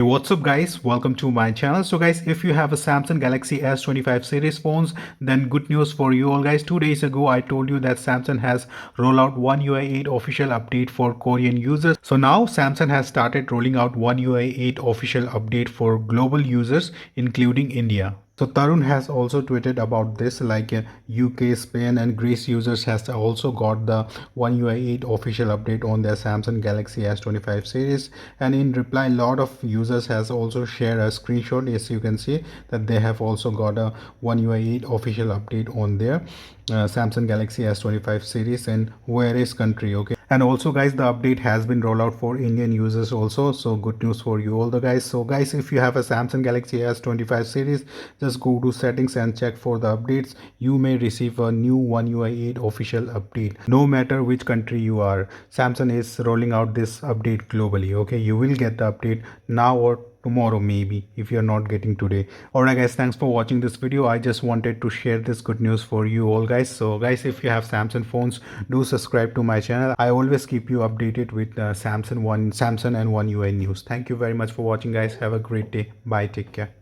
What's up guys, welcome to my channel. So guys, if you have a Samsung Galaxy S25 series phones, then good news for you all guys. 2 days ago I told you that Samsung has rolled out One UI 8 official update for Korean users. So now Samsung has started rolling out One UI 8 official update for global users including India. So Tarun has also tweeted about this, like UK, Spain and Greece users has also got the One UI 8 official update on their Samsung Galaxy S25 series, and in reply a lot of users has also shared a screenshot. Yes, you can see that they have also got a One UI 8 official update on their Samsung Galaxy S25 series in various country. Okay, and also guys, the update has been rolled out for Indian users also, so good news for you all the guys. So guys, if you have a Samsung Galaxy S25 series, just go to settings and check for the updates. You may receive a new One UI 8 official update no matter which country you are. Samsung is rolling out this update globally. Okay, you will get the update now or tomorrow maybe if you're not getting today. Alright guys, thanks for watching this video. I just wanted to share this good news for you all guys. So guys, if you have Samsung phones, do subscribe to my channel. I always keep you updated with Samsung and One UI news. Thank you very much for watching guys. Have a great day. Bye, take care.